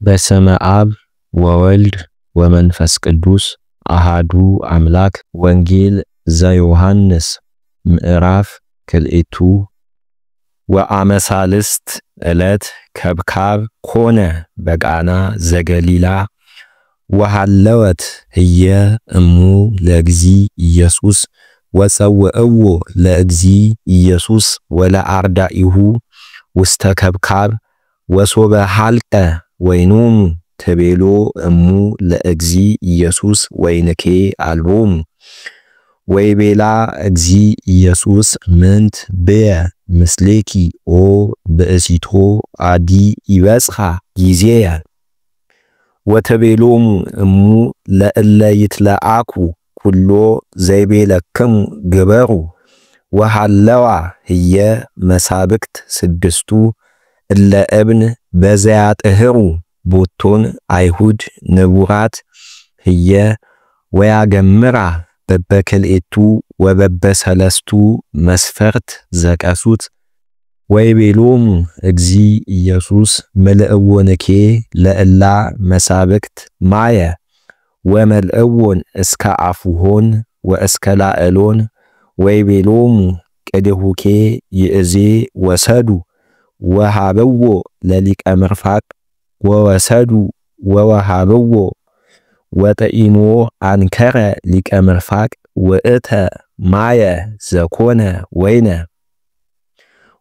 በስመ አብ ወወልድ ወመንፈስ ቅዱስ አሃዱ አምላክ። ወንጌል ዘዮሐንስ ምዕራፍ ክልኤቱ ወአመሳልስት ዕለት ከብካብ ኮነ በቃና ዘገሊላ ወሃለወት ህየ እሙ ለእግዚ ኢየሱስ ወፀውዕዎ ለእግዚ ኢየሱስ ወለአርዳኢሁ ውስተ ከብካብ ወሶበ ሐልቀ ወይኑም ተቤሎ እሙ ለእግዚ ኢየሱስ ወይንኬ አልቦሙ ወይቤላ እግዚ ኢየሱስ ምንት በየ ምስሌኪ ኦ በእሲቶ አዲ ይበጽሐ ጊዜየ ወተቤሎሙ እሙ ለእለ ይትለአኩ ኩሎ ዘይቤለክሙ ግበሩ ወሃለዋ ህየ መሳብክት ስድስቱ እለ እብን በዘያጥህሩ ቦቶን አይሁድ ንቡራት ህየ ወያገምራ በበክልኤቱ ወበበሰለስቱ መስፈርት ዘቀሱት ወይቤሎሙ እግዚ ኢየሱስ መልእዎንኬ ለእላ መሳብክት ማየ ወመልእዎን እስከ አፉሆን ወእስከ ላዕሎን ወይቤሎሙ ቅድሁኬ ይእዜ ወሰዱ ወሃበዎ ለሊቀ ምርፋቅ ወወሰዱ ወወሃበዎ ወጠኢሞ አንከረ ሊቀ ምርፋቅ ወእተ ማየ ዘኮነ ወይነ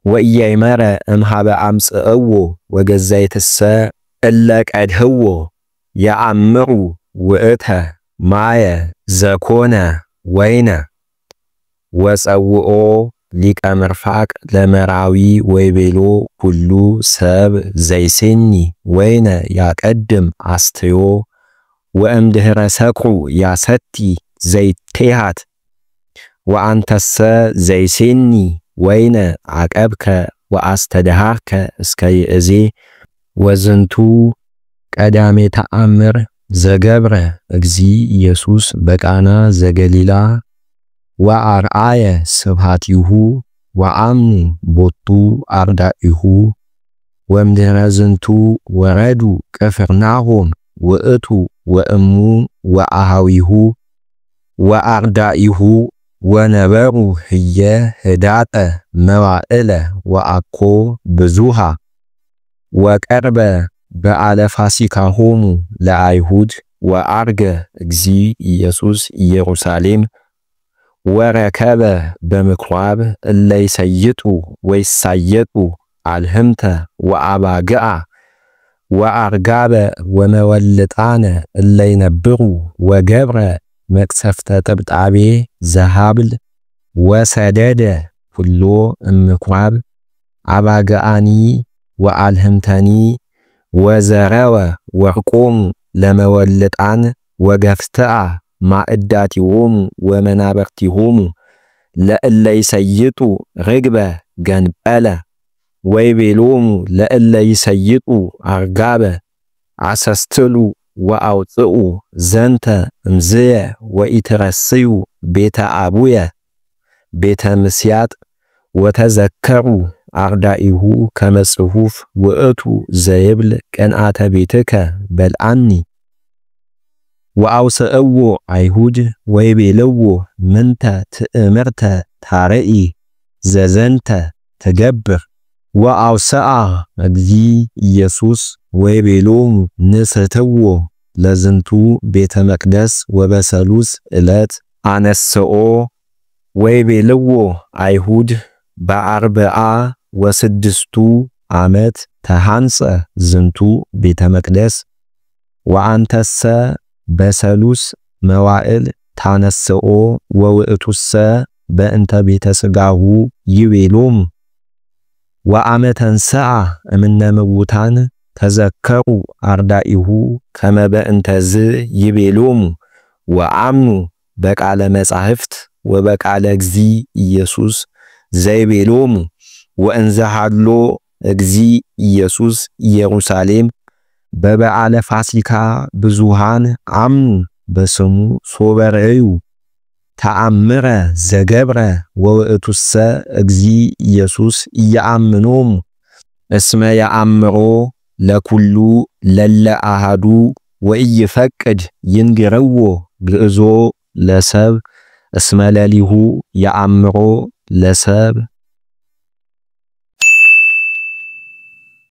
ወኢያይመረ እምሃበ አምጽእዎ ወገዛይትሰ እለ ቀድህዎ የአምሩ ውእተ ማየ ዘኮነ ወይነ ወፀውኦ ሊቀ ምርፋቅ ለመራዊ ወይቤሎ ሁሉ ሰብ ዘይሴኒ ወይነ ያቀድም አስተዮ ወእምድህረ ሰክሩ ያሰቲ ዘይቴሃት ወአንተሰ ዘይሴኒ ወይነ አቀብከ ወአስተደሃርከ እስከ ይእዜ ወዝንቱ ቀዳሜ ተአምር ዘገብረ እግዚ ኢየሱስ በቃና ዘገሊላ ወአርአየ ስብሐቲሁ ወአምኑ ቦቱ አርዳኢሁ ወእምድኅረ ዝንቱ ወረዱ ቅፍርናሆም ውእቱ ወእሙ ወአሃዊሁ ወአርዳኢሁ ወነበሩ ህየ ህዳጠ መዋዕለ ወአኮ ብዙሃ ወቀርበ በዓለ ፋሲካሆሙ ለአይሁድ ወአርገ እግዚ ኢየሱስ ኢየሩሳሌም ወረከበ በምኵራብ እለ ይሰይጡ ወይሳየጡ አልህምተ ወአባግዓ ወአርጋበ ወመወልጣነ እለ ይነብሩ ወገብረ መቅሰፍተ ጥብጣቤ ዘሃብል ወሰደደ ሁሎ እምኵራብ አባግዓኒ ወአልህምተኒ ወዘረወ ወርቆሙ ለመወልጣን ወገፍትአ ማዕዳቲሆሙ ወመናበርቲሆሙ ለእለ ይሰይጡ ርግበ ገንጰለ ወይቤሎሙ ለእለ ይሰይጡ አርጋበ አሰስትሉ ወአውፅኡ ዘንተ እምዝየ ወኢትረስዩ ቤተ አቡየ ቤተ ምስያጥ ወተዘከሩ አርዳኢሁ ከመጽሑፍ ውእቱ ዘይብል ቀንአተ ቤትከ በልዓኒ ወአውስእዎ አይሁድ ወይቤልዎ ምንተ ትእምርተ ታርኢ ዘዘንተ ትገብር ወአውስአ እግዚ ኢየሱስ ወይቤሎሙ ንስትዎ ለዝንቱ ቤተ መቅደስ ወበሰሉስ ዕለት አነስኦ ወይቤልዎ አይሁድ በአርብዓ ወስድስቱ ዓመት ተሃንጸ ዝንቱ ቤተ መቅደስ ወአንተሰ በሰሉስ መዋዕል ታነስኦ ወውእቱሰ በእንተ ቤተ ሥጋሁ ይቤሎሙ ወአመተንሰአ እምነ ምውታን ተዘከሩ አርዳኢሁ ከመ በእንተዝ ይቤሎሙ ወአምኑ በቃለ መጻሕፍት ወበቃለ እግዚ ኢየሱስ ዘይቤሎሙ ወእንዘ ሀሎ እግዚ ኢየሱስ ኢየሩሳሌም በበዓለ ፋሲካ ብዙሃን አምኑ በስሙ ሶበርዩ ተአምረ ዘገብረ ወውእቱሰ እግዚ ኢየሱስ ኢየአምኖሙ እስመ ያአምሮ ለኩሉ ለለ አሃዱ ወኢይፈቅድ ይንግረዎ ግዕዞ ለሰብ እስመ ለሊሁ የአምሮ ለሰብ